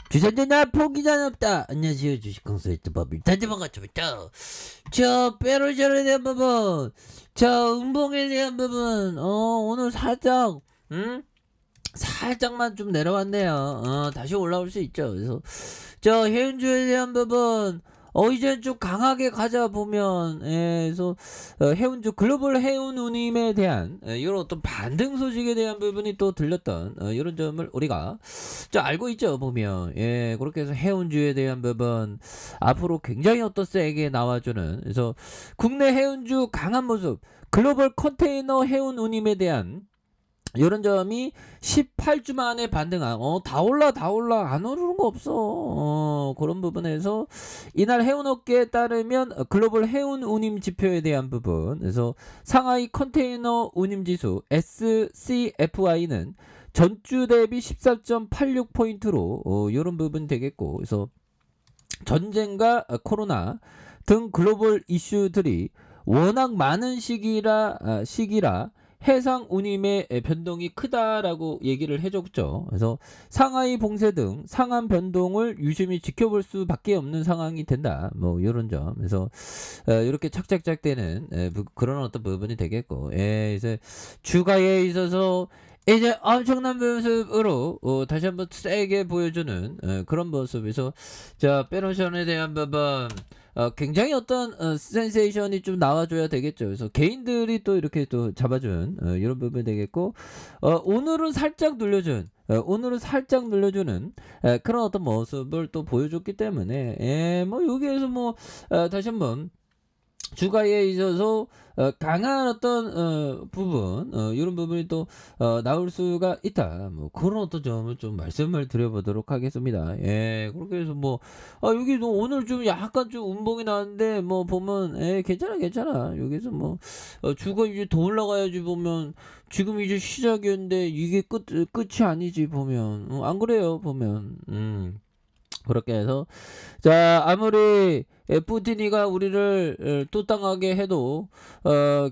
주선자 나 포기자는 없다. 안녕하세요. 주식강사의 법을 다지만 같습니다. 저 빼로절에 대한 부분, 저 음봉에 대한 부분, 오늘 살짝, 살짝만 좀 내려왔네요. 다시 올라올 수 있죠. 그래서 저 해운주에 대한 부분, 이제 좀 강하게 가자 보면, 그래서 해운주 글로벌 해운 운임에 대한 이런 어떤 반등 소식에 대한 부분이 또 들렸던 이런 점을 우리가 저 알고 있죠 보면. 그렇게 해서 해운주에 대한 부분 앞으로 굉장히 어떤 세게 나와주는, 그래서 국내 해운주 강한 모습, 글로벌 컨테이너 해운 운임에 대한 이런 점이 18주 만에 반등한, 다 올라 안 오르는 거 없어. 그런 부분에서 이날 해운업계에 따르면 글로벌 해운 운임 지표에 대한 부분, 그래서 상하이 컨테이너 운임 지수 SCFI는 전주 대비 14.86포인트로 이런 부분 되겠고, 그래서 전쟁과 코로나 등 글로벌 이슈들이 워낙 많은 시기라 해상 운임의 변동이 크다라고 얘기를 해줬죠. 그래서 상하이 봉쇄 등 상한 변동을 유심히 지켜볼 수밖에 없는 상황이 된다. 뭐 이런 점. 그래서 이렇게 착착착 되는 그런 어떤 부분이 되겠고, 이제 주가에 있어서 이제 엄청난 모습으로 다시 한번 세게 보여주는 그런 모습에서, 자 빼노션에 대한 부분 굉장히 어떤 센세이션이 좀 나와줘야 되겠죠. 그래서 개인들이 또 이렇게 또 잡아준 이런 부분이 되겠고, 오늘은 살짝 눌려준, 오늘은 살짝 눌려주는 그런 어떤 모습을 또 보여줬기 때문에, 뭐 여기에서 뭐 다시 한번 주가에 있어서 강한 어떤 부분, 이런 부분이 또 나올 수가 있다. 뭐 그런 어떤 점을 좀 말씀을 드려보도록 하겠습니다. 그렇게 해서 뭐 여기도 오늘 좀 약간 좀 운봉이 나왔는데, 뭐 보면 괜찮아. 여기서 뭐 주가 이제 더 올라가야지 보면, 지금 이제 시작이었는데 이게 끝이 아니지 보면, 안 그래요 보면. 그렇게 해서, 자 아무리 푸틴이가 우리를 뚜땅하게 해도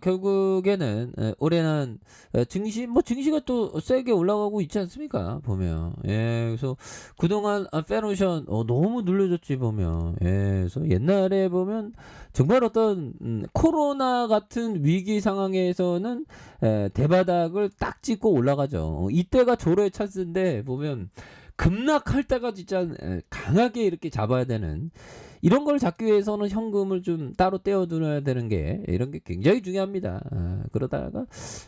결국에는 올해는 증시가 또 세게 올라가고 있지 않습니까 보면. 그래서 그동안 페노션 너무 눌려졌지 보면. 그래서 옛날에 보면 정말 어떤 코로나 같은 위기 상황에서는 대바닥을 딱 찍고 올라가죠. 이때가 조로의 찬스인데 보면 급락할 때가 진짜 강하게 이렇게 잡아야 되는, 이런 걸 잡기 위해서는 현금을 좀 따로 떼어두어야 되는 게, 이런 게 굉장히 중요합니다. 그러다가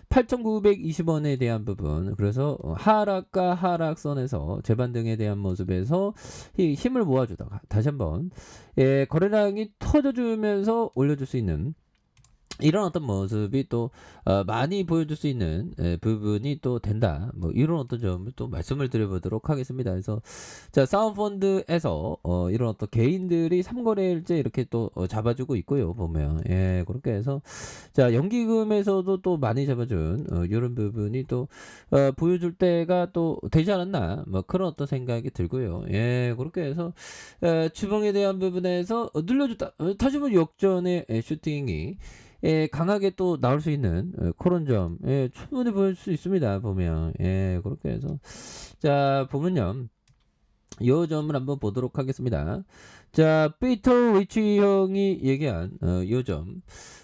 8,920원에 대한 부분, 그래서 하락과 하락선에서 재반등에 대한 모습에서 힘을 모아주다가 다시 한번 거래량이 터져주면서 올려줄 수 있는 이런 어떤 모습이 또 많이 보여줄 수 있는 부분이 또 된다. 뭐 이런 어떤 점을 또 말씀을 드려보도록 하겠습니다. 그래서 자 사운펀드에서 이런 어떤 개인들이 3거래일째 이렇게 또 잡아주고 있고요. 보면 그렇게 해서 자 연기금에서도 또 많이 잡아준 이런 부분이 또 보여줄 때가 또 되지 않았나, 뭐 그런 어떤 생각이 들고요. 그렇게 해서 주봉에 대한 부분에서 늘려줬다. 다시 한번 역전의 슈팅이 강하게 또 나올 수 있는 그런 점 충분히 보일 수 있습니다 보면. 그렇게 해서 자 보면요, 이 점을 한번 보도록 하겠습니다. 자 피터 리치 형이 얘기한 이 점,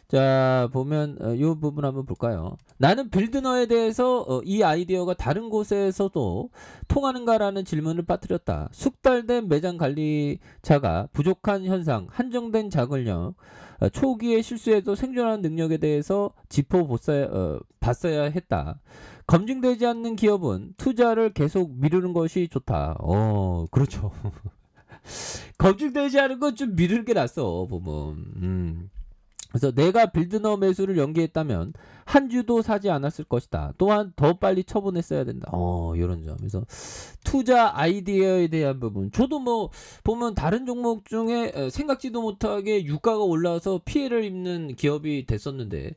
자 보면 이 부분 한번 볼까요. 나는 빌드너에 대해서 이 아이디어가 다른 곳에서도 통하는가라는 질문을 빠뜨렸다. 숙달된 매장 관리자가 부족한 현상, 한정된 자금력, 초기의 실수에도 생존하는 능력에 대해서 봤어야 했다. 검증되지 않는 기업은 투자를 계속 미루는 것이 좋다. 그렇죠. 검증되지 않은 건 좀 미루는 게 낫어 보면. 그래서 내가 빌드너 매수를 연기했다면 한 주도 사지 않았을 것이다. 또한 더 빨리 처분했어야 된다. 이런 점. 그래서 투자 아이디어에 대한 부분, 저도 뭐 보면 다른 종목 중에 생각지도 못하게 유가가 올라서 피해를 입는 기업이 됐었는데,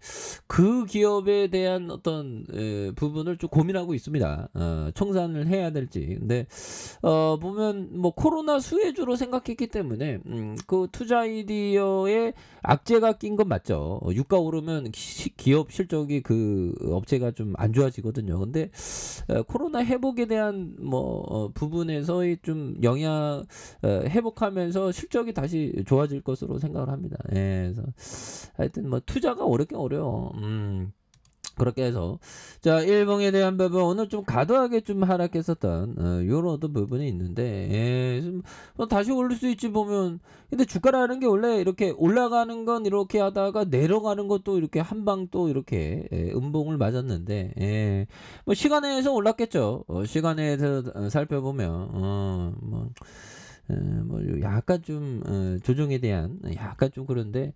그 기업에 대한 어떤 부분을 좀 고민하고 있습니다. 청산을 해야 될지. 근데 보면 뭐 코로나 수혜주로 생각했기 때문에 그 투자 아이디어에 악재가 낀 건 그건 맞죠. 유가 오르면 기업 실적이 그 업체가 좀 안 좋아지거든요. 근데 코로나 회복에 대한 뭐 부분에서의 좀 영향 회복하면서 실적이 다시 좋아질 것으로 생각을 합니다. 예, 그래서 하여튼 뭐 투자가 어렵긴 어려워. 그렇게 해서 자 일봉에 대한 부분 오늘 좀 과도하게 좀 하락했었던 요런 어떤 부분이 있는데 예, 좀 다시 오를 수 있지 보면. 근데 주가라는 게 원래 이렇게 올라가는 건 이렇게 하다가 내려가는 것도 이렇게 한 방 또 이렇게 음봉을 맞았는데 예, 뭐 시간에서 올랐겠죠. 시간에서 살펴보면 뭐 약간 좀 조정에 대한 약간 좀 그런데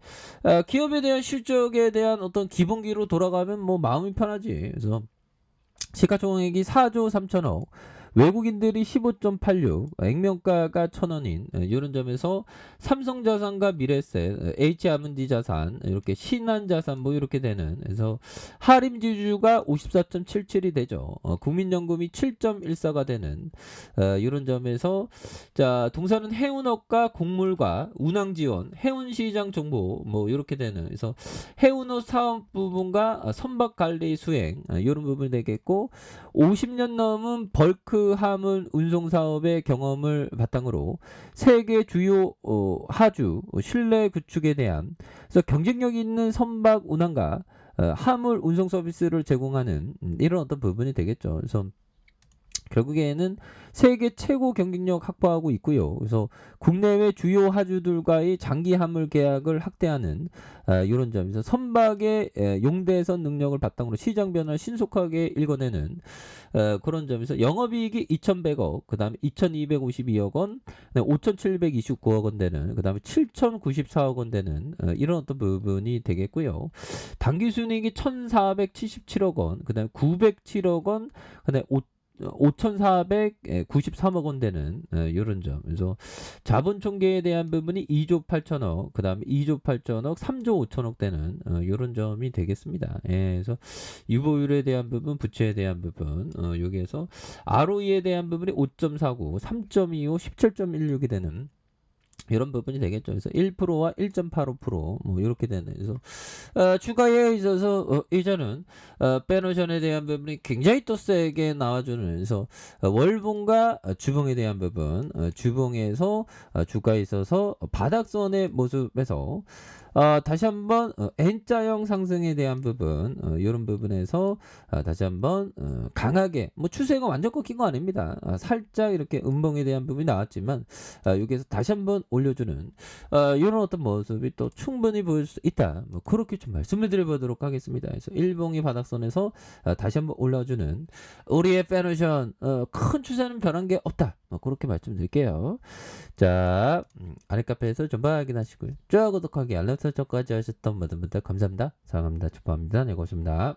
기업에 대한 실적에 대한 어떤 기본기로 돌아가면 뭐 마음이 편하지. 그래서 시가총액이 4조 3천억, 외국인들이 15.86, 액면가가 1,000원인 이런 점에서 삼성자산과 미래에셋, H아문디자산, 이렇게 신한자산 뭐 이렇게 되는. 그래서 하림지주가 54.77이 되죠. 국민연금이 7.14가 되는 이런 점에서 자 동사는 해운업과 곡물과 운항지원, 해운시장 정보 뭐 이렇게 되는. 그래서 해운업 사업 부분과 선박관리 수행 이런 부분이 되겠고 50년 넘은 벌크 하물 운송 사업의 경험을 바탕으로 세계 주요 하주 신뢰 구축에 대한 그래서 경쟁력 있는 선박 운항과 화물 운송 서비스를 제공하는 이런 어떤 부분이 되겠죠. 그래서 결국에는 세계 최고 경쟁력 확보하고 있고요. 그래서 국내외 주요 하주들과의 장기 화물 계약을 확대하는 이런 점에서 선박의 용대선 능력을 바탕으로 시장 변화를 신속하게 읽어내는 그런 점에서 영업이익이 2,100억, 그 다음에 2,252억 원, 5,729억 원 되는, 그 다음에 7,094억 원 되는 이런 어떤 부분이 되겠고요. 당기순이익이 1,477억 원, 그 다음에 907억 원, 그 다음에 5,493억 원 되는 이런 점. 그래서 자본 총계에 대한 부분이 2조 8천억, 그 다음에 2조 8천억, 3조 5천억 되는 이런 점이 되겠습니다. 예, 그래서 유보율에 대한 부분, 부채에 대한 부분, 여기에서 ROE에 대한 부분이 5.49, 3.25, 17.16이 되는 이런 부분이 되겠죠. 그래서 1%와 1.85% 이렇게 되는. 그래서 주가에 있어서 이제는 빼노션에 대한 부분이 굉장히 또 세게 나와주는. 그래서 월봉과 주봉에 대한 부분, 주봉에서 주가에 있어서 바닥선의 모습에서 다시 한번 N자형 상승에 대한 부분 이런 부분에서 다시 한번 강하게 뭐 추세가 완전 꺾인 거 아닙니다. 살짝 이렇게 음봉에 대한 부분이 나왔지만 여기에서 다시 한번 올려주는 이런 어떤 모습이 또 충분히 보일 수 있다. 뭐 그렇게 좀 말씀을 드려보도록 하겠습니다. 그래서 일봉이 바닥선에서 다시 한번 올라주는 우리의 페노션 큰 추세는 변한 게 없다. 뭐 그렇게 말씀드릴게요. 자, 아래 카페에서 전방 확인하시고요. 좋아요, 구독하기, 알람 설정까지 하셨던 모든 분들 감사합니다. 사랑합니다. 축복합니다. 네, 고맙습니다.